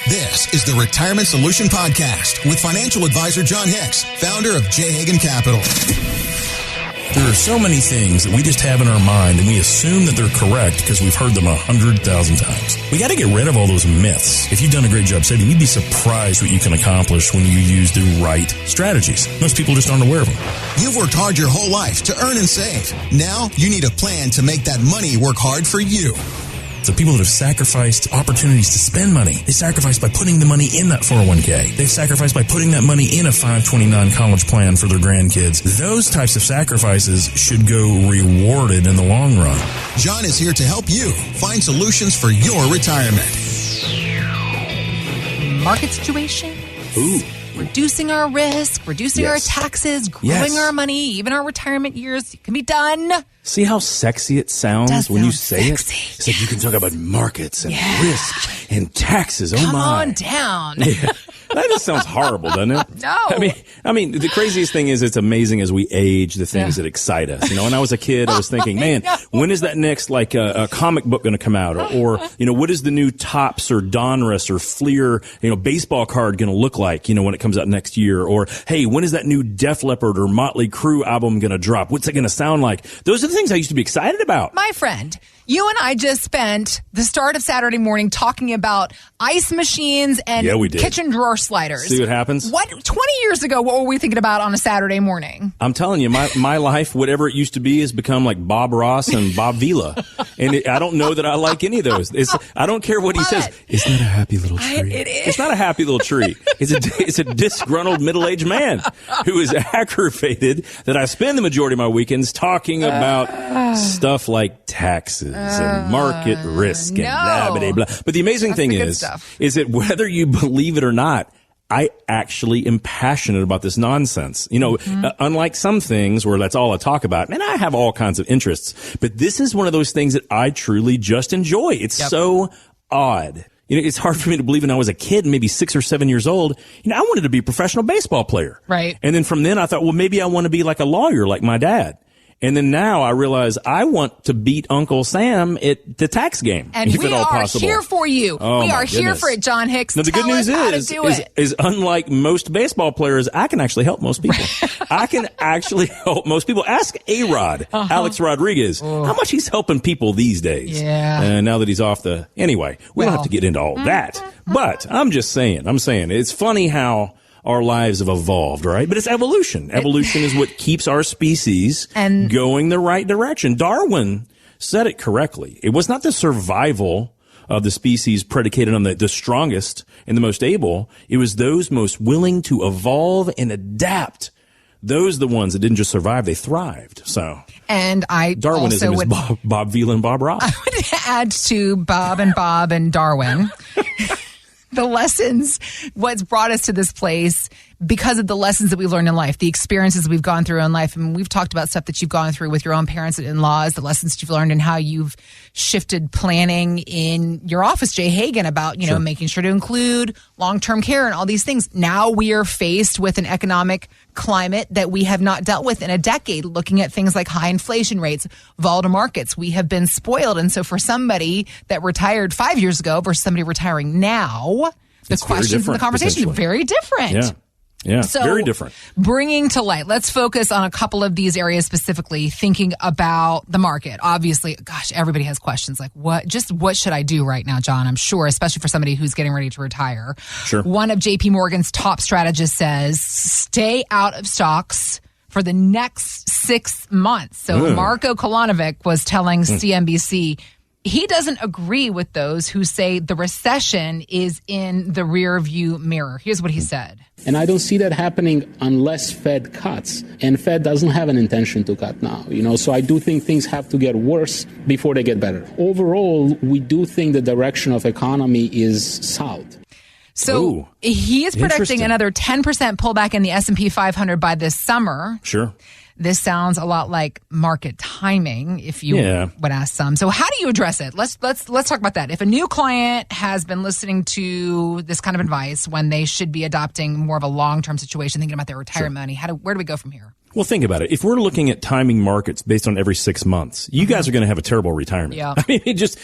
This is the Retirement Solution Podcast with financial advisor John Hicks, founder of J. Hagan Capital. There are so many things that we just have in our mind and we assume that they're correct because we've heard them 100,000 times. We got to get rid of all those myths. If you've done a great job saving, you'd be surprised what you can accomplish when you use the right strategies. Most people just aren't aware of them. You've worked hard your whole life to earn and save. Now you need a plan to make that money work hard for you. So people that have sacrificed opportunities to spend money, they sacrificed by putting the money in that 401k. They've sacrificed by putting that money in a 529 college plan for their grandkids. Those types of sacrifices should go rewarded in the long run. John is here to help you find solutions for your retirement. Market situation. Ooh. Reducing our risk, reducing our taxes, growing our money, even our retirement years. It can be done. See how sexy it sounds when you say sexy. it? It's like you can talk about markets and risk and taxes. Oh, Come my. on down. Yeah. That just sounds horrible, doesn't it? No. I mean, the craziest thing is it's amazing as we age, the things that excite us. You know, when I was a kid, I was thinking, man, when is that next, like, a comic book going to come out? Or, you know, what is the new Topps or Donruss or Fleer, you know, baseball card going to look like, you know, when it comes out next year? Or, hey, when is that new Def Leppard or Motley Crue album going to drop? What's it going to sound like? Those are the things I used to be excited about. My friend, you and I just spent the start of Saturday morning talking about ice machines and kitchen drawer sliders. See what happens? 20 years ago, what were we thinking about on a Saturday morning? I'm telling you, my life, whatever it used to be, has become like Bob Ross and Bob Vila. And I don't know that I like any of those. I don't care what he says. It's not a happy little tree. It's not a happy little tree. It's a disgruntled middle-aged man who is aggravated that I spend the majority of my weekends talking about stuff like taxes and market risk and blah, blah, blah. But the amazing thing is that whether you believe it or not, I actually am passionate about this nonsense. You know, unlike some things where that's all I talk about, and I have all kinds of interests, but this is one of those things that I truly just enjoy. It's so odd. You know, it's hard for me to believe when I was a kid, maybe 6 or 7 years old, you know, I wanted to be a professional baseball player. Right. And then from then I thought, well, maybe I want to be like a lawyer like my dad. And then now I realize I want to beat Uncle Sam at the tax game. And we are here for you. We are here for it, John Hicks. Now, the good news is unlike most baseball players, I can actually help most people. I can actually help most people. Ask A-Rod, Alex Rodriguez, how much he's helping people these days. Yeah. And now that he's off the... Anyway, we don't have to get into all that. But I'm saying, it's funny how our lives have evolved, right? But it's evolution. Evolution is what keeps our species going the right direction. Darwin said it correctly. It was not the survival of the species predicated on the strongest and the most able. It was those most willing to evolve and adapt. Those are the ones that didn't just survive, they thrived. So, and Darwinism is Bob Vila and Bob Ross. I would add to Bob and Darwin. The lessons, what's brought us to this place because of the lessons that we've learned in life, the experiences we've gone through in life. And we've talked about stuff that you've gone through with your own parents and in-laws, the lessons that you've learned and how you've shifted planning in your office, J. Hagan, about, you know, making sure to include long-term care and all these things. Now we are faced with an economic climate that we have not dealt with in a decade, looking at things like high inflation rates, volatile markets. We have been spoiled. And so for somebody that retired 5 years ago versus somebody retiring now, the questions in the conversation are very different. Yeah, so, very different. Bringing to light, let's focus on a couple of these areas specifically, thinking about the market. Obviously, gosh, everybody has questions like, what should I do right now, John? I'm sure, especially for somebody who's getting ready to retire. Sure. One of JP Morgan's top strategists says, stay out of stocks for the next 6 months. So Marko Kolanovic was telling CNBC, he doesn't agree with those who say the recession is in the rear view mirror. Here's what he said. And I don't see that happening unless Fed cuts. And Fed doesn't have an intention to cut now. You know, so I do think things have to get worse before they get better. Overall, we do think the direction of economy is south. So he is predicting another 10% pullback in the S&P 500 by this summer. Sure. This sounds a lot like market timing, if you would ask some. So how do you address it? Let's talk about that. If a new client has been listening to this kind of advice when they should be adopting more of a long-term situation, thinking about their retirement money, where do we go from here? Well, think about it. If we're looking at timing markets based on every 6 months, you guys are going to have a terrible retirement. Yeah. Just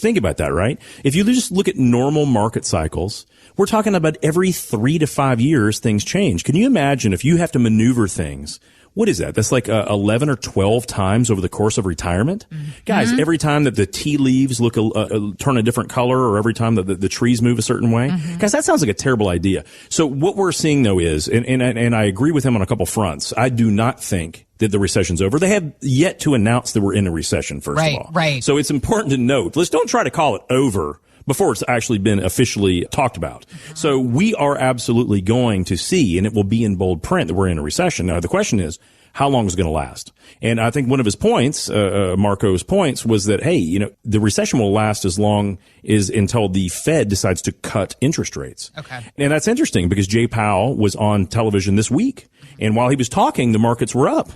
think about that, right? If you just look at normal market cycles, we're talking about every 3 to 5 years, things change. Can you imagine if you have to maneuver things? What is that? That's like 11 or 12 times over the course of retirement. Mm-hmm. Guys, every time that the tea leaves turn a different color, or every time that the trees move a certain way. Mm-hmm. Guys, that sounds like a terrible idea. So what we're seeing, though, is, and I agree with him on a couple fronts, I do not think that the recession's over. They have yet to announce that we're in a recession, first of all. Right. So it's important to note, let's don't try to call it over before it's actually been officially talked about. Mm-hmm. So we are absolutely going to see, and it will be in bold print, that we're in a recession. Now, the question is, how long is it going to last? And I think one of his points, Marco's points, was that, hey, the recession will last as long as until the Fed decides to cut interest rates. Okay. And that's interesting because Jay Powell was on television this week. And while he was talking, the markets were up.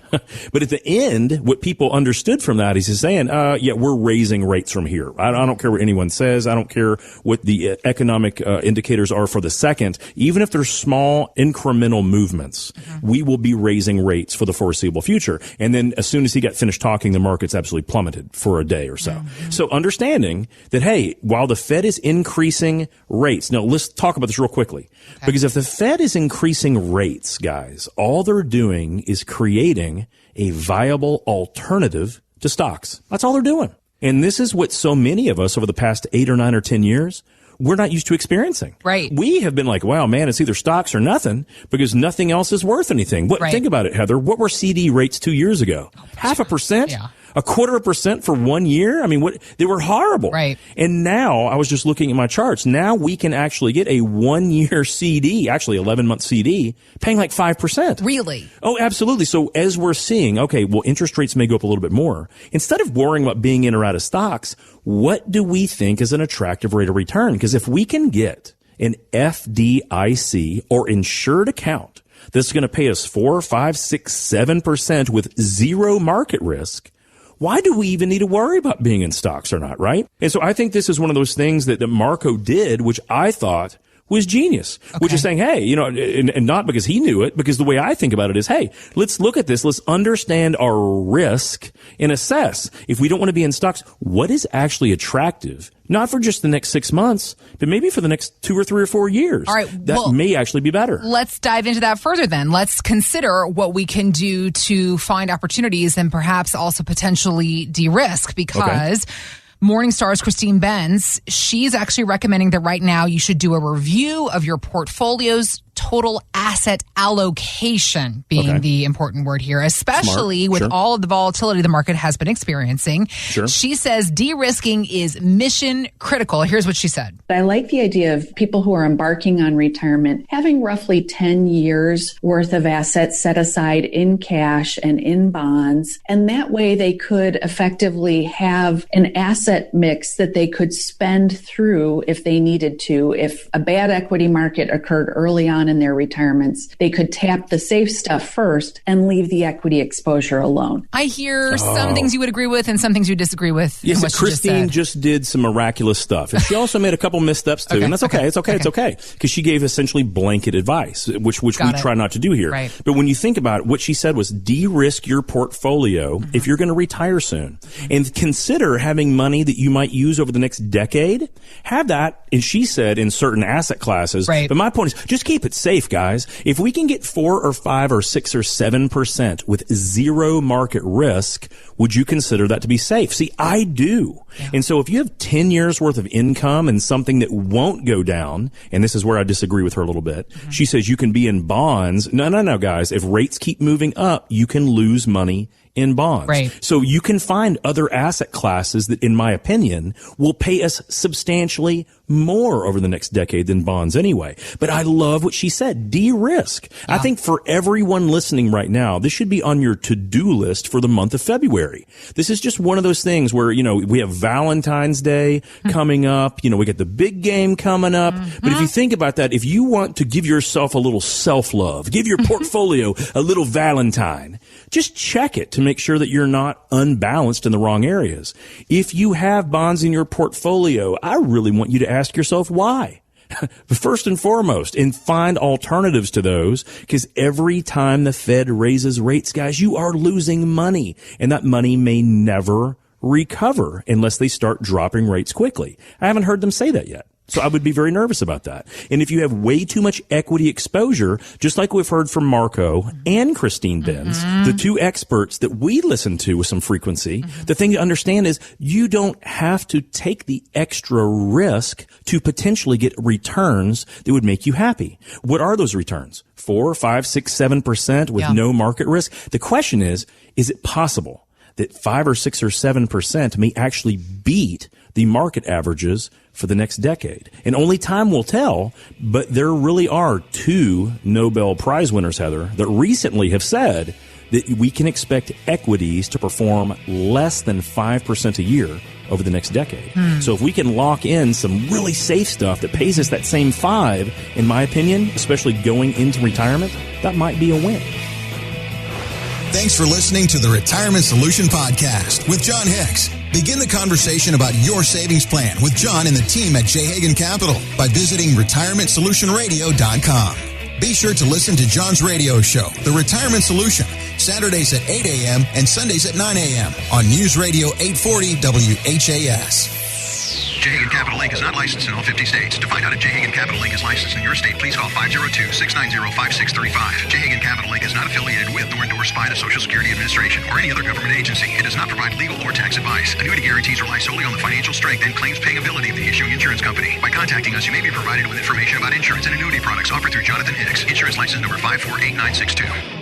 But at the end, what people understood from that is he's saying, yeah, we're raising rates from here. I don't care what anyone says. I don't care what the economic indicators are for the second. Even if there's small incremental movements, we will be raising rates for the foreseeable future. And then as soon as he got finished talking, the markets absolutely plummeted for a day or so. So understanding that, hey, while the Fed is increasing rates, now let's talk about this real quickly. Okay. Because if the Fed is increasing rates, guys, all they're doing is creating a viable alternative to stocks. That's all they're doing. And this is what so many of us over the past 8 or 9 or 10 years, we're not used to experiencing. Right. We have been like, wow, man, it's either stocks or nothing because nothing else is worth anything. Think about it, Heather. What were CD rates 2 years ago? 0.5%? Yeah. 0.25% for 1 year? I mean, they were horrible. Right. And now I was just looking at my charts. Now we can actually get a 1-year CD, actually 11-month CD, paying like 5%. Really? Oh, absolutely. So as we're seeing, okay, well, interest rates may go up a little bit more. Instead of worrying about being in or out of stocks, what do we think is an attractive rate of return? Because if we can get an FDIC or insured account that's going to pay us 4, 5, 6, 7% with zero market risk, why do we even need to worry about being in stocks or not, right? And so I think this is one of those things that Marco did, which I thought was genius, which is saying, hey, and not because he knew it, because the way I think about it is, hey, let's look at this. Let's understand our risk and assess. If we don't want to be in stocks, what is actually attractive? Not for just the next 6 months, but maybe for the next 2 or 3 or 4 years. All right, that may actually be better. Let's dive into that further then. Let's consider what we can do to find opportunities and perhaps also potentially de-risk because Morningstar's Christine Benz, she's actually recommending that right now you should do a review of your portfolio's total asset allocation being the important word here, especially with all of the volatility the market has been experiencing. She says de-risking is mission critical. Here's what she said. I like the idea of people who are embarking on retirement having roughly 10 years worth of assets set aside in cash and in bonds. And that way they could effectively have an asset mix that they could spend through if they needed to. If a bad equity market occurred early on in their retirements, they could tap the safe stuff first and leave the equity exposure alone. I hear some things you would agree with and some things you disagree with. Yes, Christine just did some miraculous stuff. And she also made a couple missteps too. And that's okay. It's okay. Because she gave essentially blanket advice, which we try not to do here. Right. But when you think about it, what she said was de-risk your portfolio if you're going to retire soon. And consider having money that you might use over the next decade. Have that, and she said, in certain asset classes. Right. But my point is, just keep it safe, guys. If we can get 4 or 5 or 6 or 7% with zero market risk, would you consider that to be safe? See, I do. Yeah. And so if you have 10 years worth of income and something that won't go down, and this is where I disagree with her a little bit, she says you can be in bonds. No, guys. If rates keep moving up, you can lose money in bonds. Right. So you can find other asset classes that, in my opinion, will pay us substantially more over the next decade than bonds anyway. But I love what she said, de-risk. Yeah. I think for everyone listening right now, this should be on your to-do list for the month of February. This is just one of those things where, we have Valentine's Day coming up, we get the big game coming up. But if you think about that, if you want to give yourself a little self-love, give your portfolio a little Valentine, just check it to make sure that you're not unbalanced in the wrong areas. If you have bonds in your portfolio, I really want you to ask yourself why. first and foremost, and find alternatives to those, because every time the Fed raises rates, guys, you are losing money, and that money may never recover unless they start dropping rates quickly. I haven't heard them say that yet. So I would be very nervous about that. And if you have way too much equity exposure, just like we've heard from Marco and Christine Benz, the two experts that we listen to with some frequency, the thing to understand is you don't have to take the extra risk to potentially get returns that would make you happy. What are those returns? 4, 5, 6, 7% with no market risk? The question is it possible that 5 or 6 or 7% may actually beat the market averages for the next decade? And only time will tell, but there really are 2 Nobel Prize winners, Heather, that recently have said that we can expect equities to perform less than 5% a year over the next decade. So if we can lock in some really safe stuff that pays us that same 5, in my opinion, especially going into retirement, that might be a win. Thanks for listening to the Retirement Solution Podcast with John Hicks. Begin the conversation about your savings plan with John and the team at J. Hagan Capital by visiting retirementsolutionradio.com. Be sure to listen to John's radio show, The Retirement Solution, Saturdays at 8 a.m. and Sundays at 9 a.m. on News Radio 840 WHAS. J. Hagan Capital Inc. is not licensed in all 50 states. To find out if J. Hagan Capital Inc. is licensed in your state, please call 502-690-5635. J. Hagan Capital Inc. is not affiliated with nor endorsed by the Social Security Administration or any other government agency. It does not provide legal or tax advice. Annuity guarantees rely solely on the financial strength and claims paying ability of the issuing insurance company. By contacting us, you may be provided with information about insurance and annuity products offered through Jonathan Hicks, insurance license number 548962.